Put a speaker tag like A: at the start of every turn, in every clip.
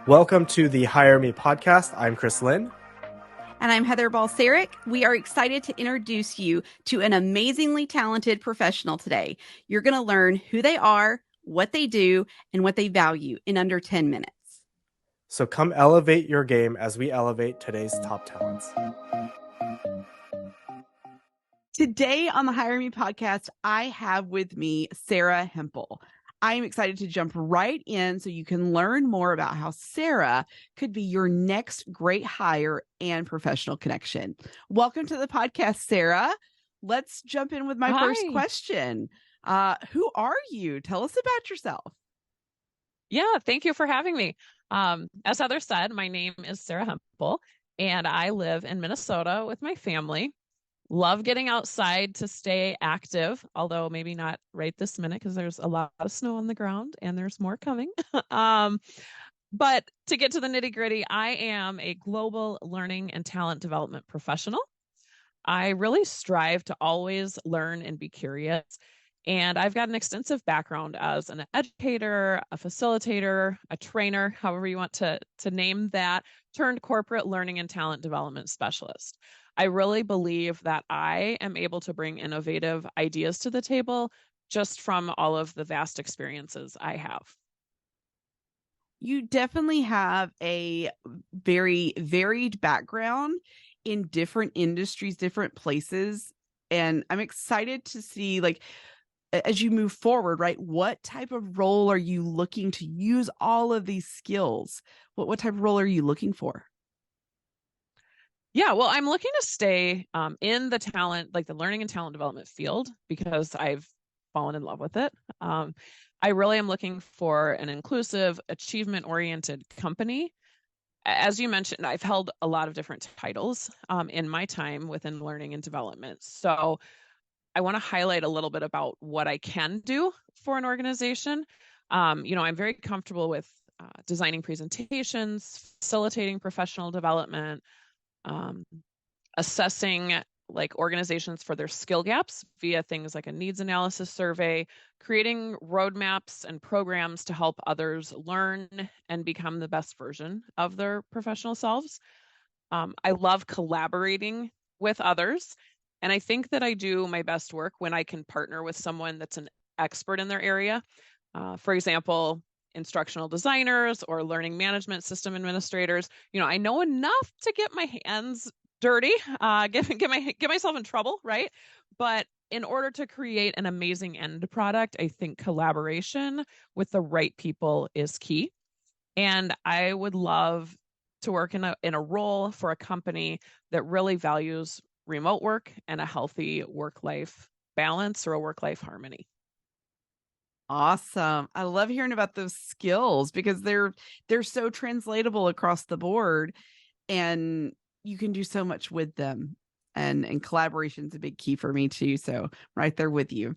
A: Welcome to the Hire Me podcast. I'm Chris Lynn.
B: And I'm Heather Balsaric. We are excited to introduce you to an amazingly talented professional today. You're going to learn who they are, what they do, and what they value in under 10 minutes.
A: So come elevate your game as we elevate today's top talents.
B: Today on the Hire Me podcast, I have with me Sarah Hempel. I am excited to jump right in so you can learn more about how Sarah could be your next great hire and professional connection. Welcome to the podcast, Sarah. Let's jump in with my first question. Who are you? Tell us about yourself.
C: Yeah, thank you for having me. As Heather said, my name is Sarah Hempel, and I live in Minnesota with my family. Love getting outside to stay active, although maybe not right this minute because there's a lot of snow on the ground and there's more coming. But to get to the nitty-gritty, I am a global learning and talent development professional. I really strive to always learn and be curious. And I've got an extensive background as an educator, a facilitator, a trainer, however you want to name that, turned corporate learning and talent development specialist. I really believe that I am able to bring innovative ideas to the table just from all of the vast experiences I have.
B: You definitely have a very varied background in different industries, different places. And I'm excited to see, like, as you move forward, right? What type of role are you looking to use all of these skills? What type of role are you looking for?
C: Yeah, well, I'm looking to stay in the talent, like the learning and talent development field, because I've fallen in love with it. I really am looking for an inclusive, achievement-oriented company. As you mentioned, I've held a lot of different titles in my time within learning and development. So I want to highlight a little bit about what I can do for an organization. I'm very comfortable with designing presentations, facilitating professional development, assessing like organizations for their skill gaps via things like a needs analysis survey, creating roadmaps and programs to help others learn and become the best version of their professional selves. I love collaborating with others. And I think that I do my best work when I can partner with someone that's an expert in their area. For example, instructional designers or learning management system administrators. I know enough to get my hands dirty, get myself in trouble, right? But in order to create an amazing end product, I think collaboration with the right people is key. And I would love to work in a role for a company that really values remote work and a healthy work-life balance or a work-life harmony.
B: Awesome. I love hearing about those skills because they're so translatable across the board and you can do so much with them. And collaboration is a big key for me too. So right there with you.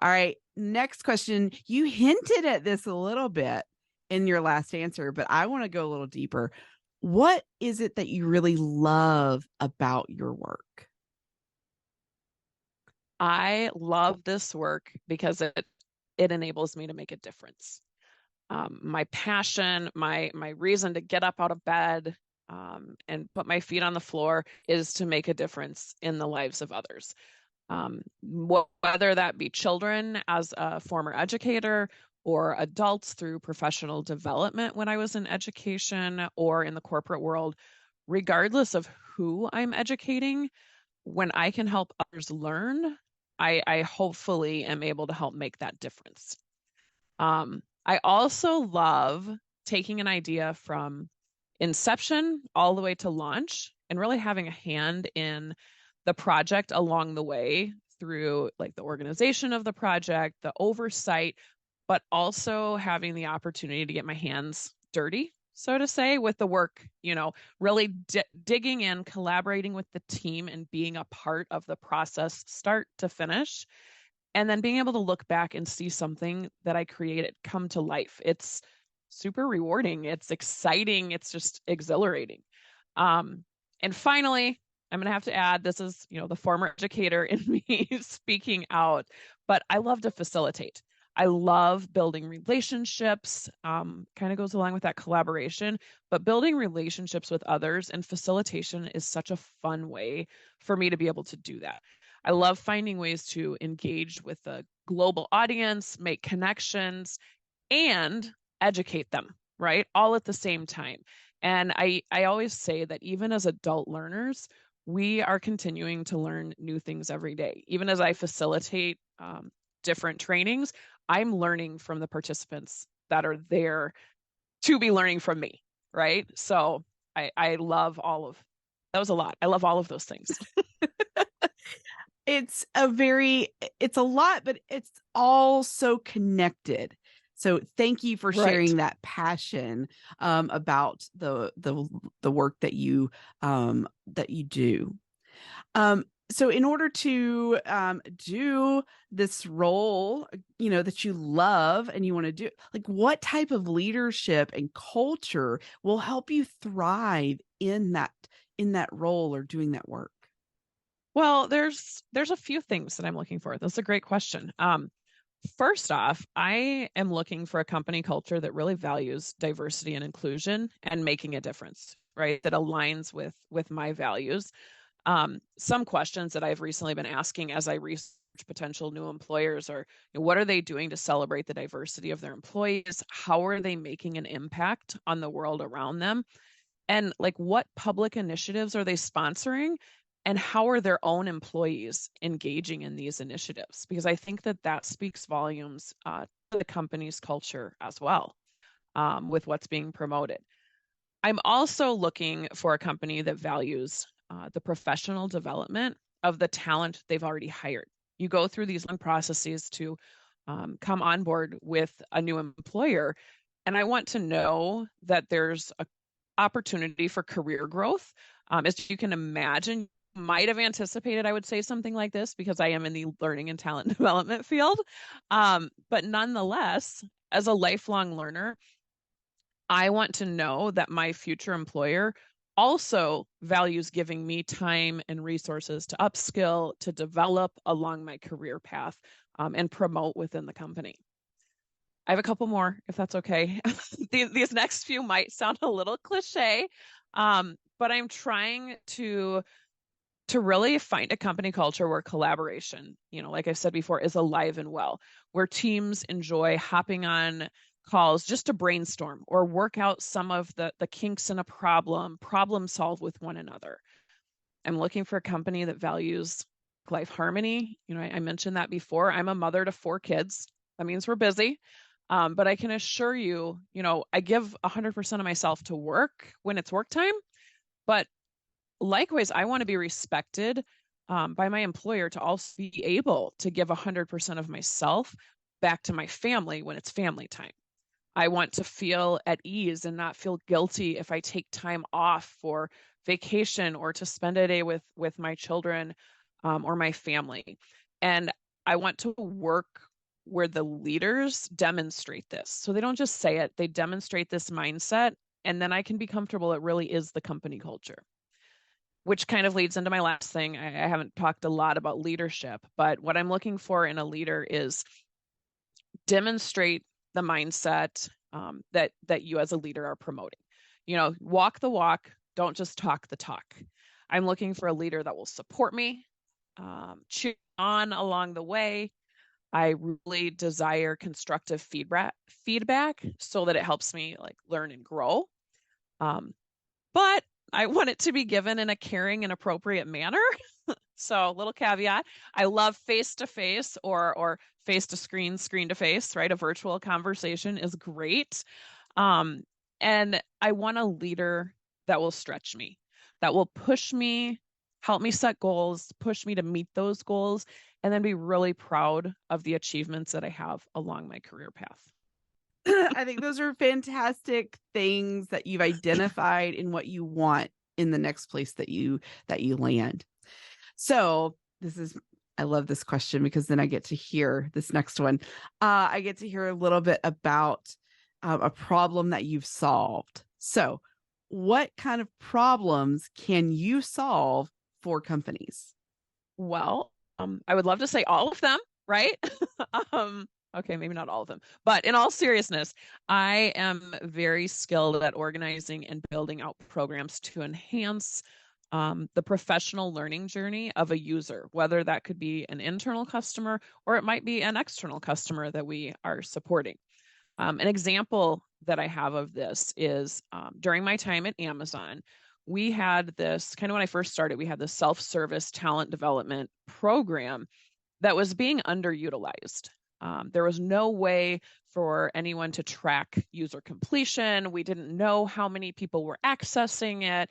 B: All right. Next question. You hinted at this a little bit in your last answer, but I want to go a little deeper. What is it that you really love about your work?
C: I love this work because it enables me to make a difference. My passion, my reason to get up out of bed and put my feet on the floor is to make a difference in the lives of others. Whether that be children as a former educator or adults through professional development when I was in education or in the corporate world, regardless of who I'm educating, when I can help others learn, I hopefully am able to help make that difference. I also love taking an idea from inception all the way to launch and really having a hand in the project along the way through like the organization of the project, the oversight, but also having the opportunity to get my hands dirty, so to say, with the work, really digging in, collaborating with the team and being a part of the process, start to finish, and then being able to look back and see something that I created come to life. It's super rewarding. It's exciting. It's just exhilarating. And finally, I'm going to have to add, this is, the former educator in me speaking out, but I love to facilitate. I love building relationships, kind of goes along with that collaboration, but building relationships with others and facilitation is such a fun way for me to be able to do that. I love finding ways to engage with a global audience, make connections, and educate them, right? All at the same time. And I always say that even as adult learners, we are continuing to learn new things every day. Even as I facilitate different trainings, I'm learning from the participants that are there to be learning from me, right? So I love all of that was a lot. I love all of those things.
B: It's a lot, but it's all so connected. So thank you for
C: Right.
B: sharing that passion about the work that you do. So in order to do this role, that you love and you want to do, like, what type of leadership and culture will help you thrive in that role or doing that work?
C: Well, there's a few things that I'm looking for. That's a great question. First off, I am looking for a company culture that really values diversity and inclusion and making a difference, right? That aligns with my values. Some questions that I've recently been asking as I research potential new employers are, what are they doing to celebrate the diversity of their employees? How are they making an impact on the world around them? And like, what public initiatives are they sponsoring? And how are their own employees engaging in these initiatives? Because I think that speaks volumes to the company's culture as well, with what's being promoted. I'm also looking for a company that values the professional development of the talent they've already hired. You go through these long processes to come on board with a new employer, and I want to know that there's a opportunity for career growth. As you can imagine, might have anticipated I would say something like this because I am in the learning and talent development field. But nonetheless, as a lifelong learner, I want to know that my future employer also values giving me time and resources to upskill, to develop along my career path, and promote within the company. I have a couple more, if that's okay. These next few might sound a little cliche, but I'm trying to really find a company culture where collaboration, like I said before, is alive and well, where teams enjoy hopping on calls just to brainstorm or work out some of the kinks in a problem solve with one another. I'm looking for a company that values life harmony. I mentioned that before. I'm a mother to 4 kids. That means we're busy. But I can assure you, I give 100% of myself to work when it's work time. But likewise, I want to be respected by my employer to also be able to give 100% of myself back to my family when it's family time. I want to feel at ease and not feel guilty if I take time off for vacation or to spend a day with my children or my family. And I want to work where the leaders demonstrate this. So they don't just say it, they demonstrate this mindset. And then I can be comfortable it really is the company culture, which kind of leads into my last thing. I haven't talked a lot about leadership, but what I'm looking for in a leader is demonstrate the mindset that you as a leader are promoting. Walk the walk, don't just talk the talk. I'm looking for a leader that will support me, cheer on along the way. I really desire constructive feedback so that it helps me like learn and grow. But I want it to be given in a caring and appropriate manner. So, little caveat, I love face to face or face to screen, screen to face, right? A virtual conversation is great. And I want a leader that will stretch me, that will push me, help me set goals, push me to meet those goals, and then be really proud of the achievements that I have along my career path.
B: I think those are fantastic things that you've identified in what you want in the next place that you land. So I love this question because then I get to hear this next one. I get to hear a little bit about a problem that you've solved. So what kind of problems can you solve for companies?
C: Well, I would love to say all of them, right? Okay, maybe not all of them. But in all seriousness, I am very skilled at organizing and building out programs to enhance the professional learning journey of a user, whether that could be an internal customer or it might be an external customer that we are supporting. An example that I have of this is during my time at Amazon, we had this kind of when I first started, we had this self-service talent development program that was being underutilized. There was no way for anyone to track user completion. We didn't know how many people were accessing it.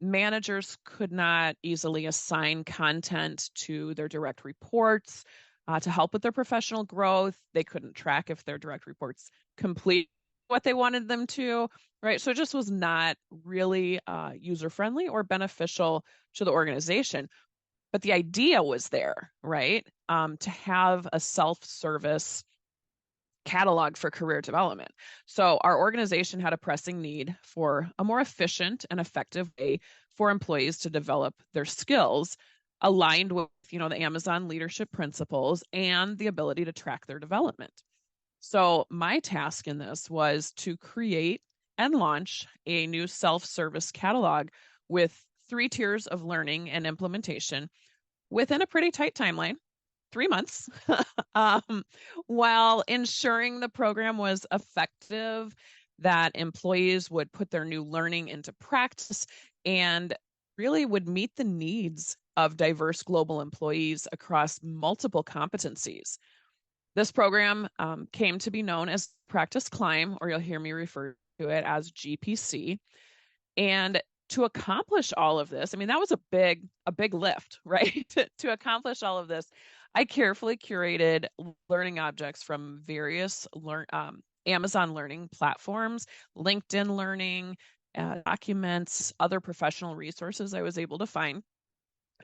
C: Managers could not easily assign content to their direct reports to help with their professional growth. They couldn't track if their direct reports complete what they wanted them to, right? So it just was not really user friendly or beneficial to the organization. But the idea was there, right? To have a self-service catalog for career development. So our organization had a pressing need for a more efficient and effective way for employees to develop their skills aligned with, the Amazon leadership principles and the ability to track their development. So my task in this was to create and launch a new self-service catalog with 3 tiers of learning and implementation within a pretty tight timeline, 3 months, while ensuring the program was effective, that employees would put their new learning into practice, and really would meet the needs of diverse global employees across multiple competencies. This program came to be known as Practice Climb, or you'll hear me refer to it as GPC. And to accomplish all of this, I mean, that was a big lift, right? To accomplish all of this, I carefully curated learning objects from various Amazon learning platforms, LinkedIn Learning, documents, other professional resources I was able to find.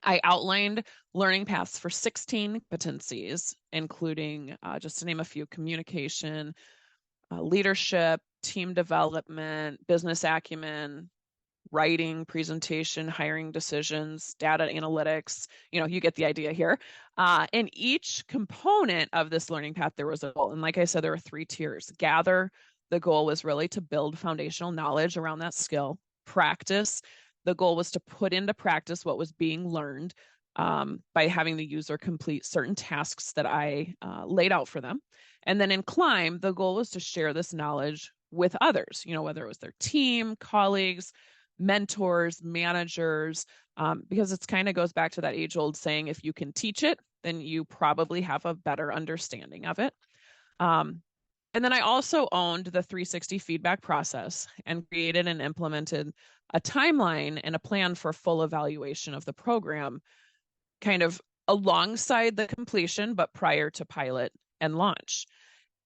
C: I outlined learning paths for 16 competencies, including, just to name a few, communication, leadership, team development, business acumen, writing, presentation, hiring decisions, data analytics. You get the idea here. In each component of this learning path, there was a goal. And like I said, there were 3 tiers. Gather, the goal was really to build foundational knowledge around that skill. Practice, the goal was to put into practice what was being learned by having the user complete certain tasks that I laid out for them. And then in Climb, the goal was to share this knowledge with others, whether it was their team, colleagues, mentors, managers, because it's kind of goes back to that age-old saying, if you can teach it, then you probably have a better understanding of it. And then I also owned the 360 feedback process and created and implemented a timeline and a plan for full evaluation of the program, kind of alongside the completion, but prior to pilot and launch.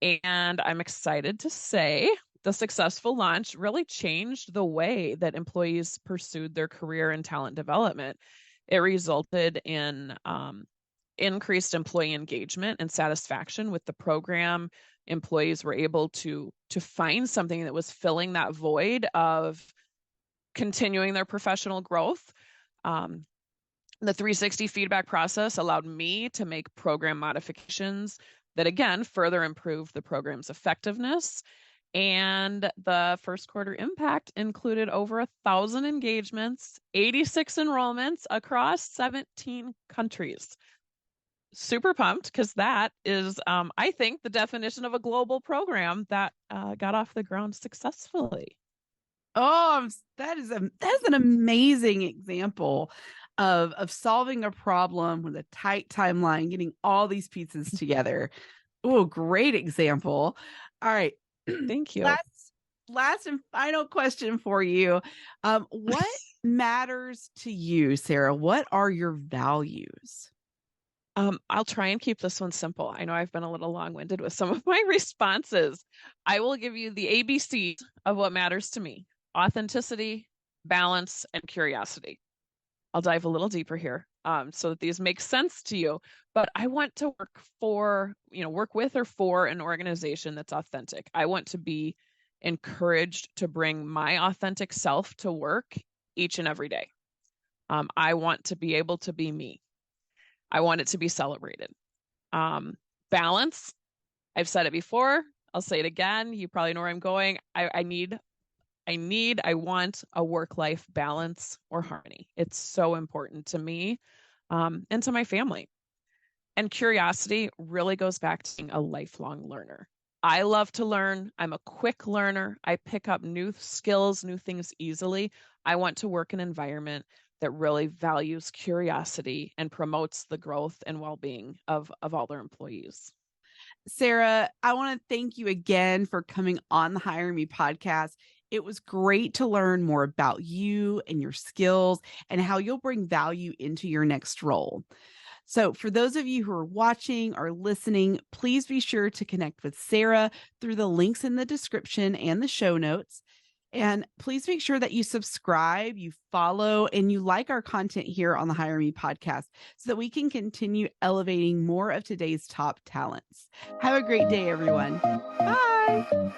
C: And I'm excited to say the successful launch really changed the way that employees pursued their career and talent development. It resulted in increased employee engagement and satisfaction with the program. Employees were able to find something that was filling that void of continuing their professional growth. The 360 feedback process allowed me to make program modifications that, again, further improved the program's effectiveness. And the first quarter impact included over 1,000 engagements, 86 enrollments across 17 countries. Super pumped because that is, I think, the definition of a global program that got off the ground successfully.
B: Oh, that is an amazing example of solving a problem with a tight timeline, getting all these pieces together. Oh, great example. All right.
C: Thank you.
B: Last and final question for you. What matters to you, Sarah? What are your values?
C: I'll try and keep this one simple. I know I've been a little long-winded with some of my responses. I will give you the ABCs of what matters to me: authenticity, balance, and curiosity. I'll dive a little deeper here so that these make sense to you. But I want to work with or for an organization that's authentic. I want to be encouraged to bring my authentic self to work each and every day. I want to be able to be me. I want it to be celebrated. Balance. I've said it before. I'll say it again. You probably know where I'm going. I want a work-life balance or harmony. It's so important to me, and to my family. And curiosity really goes back to being a lifelong learner. I love to learn. I'm a quick learner. I pick up new skills, new things easily. I want to work in an environment that really values curiosity and promotes the growth and well-being of all their employees.
B: Sarah, I want to thank you again for coming on the Hire Me podcast. It was great to learn more about you and your skills and how you'll bring value into your next role. So, for those of you who are watching or listening, please be sure to connect with Sarah through the links in the description and the show notes. And please make sure that you subscribe, you follow, and you like our content here on the Hire Me podcast so that we can continue elevating more of today's top talents. Have a great day, everyone. Bye.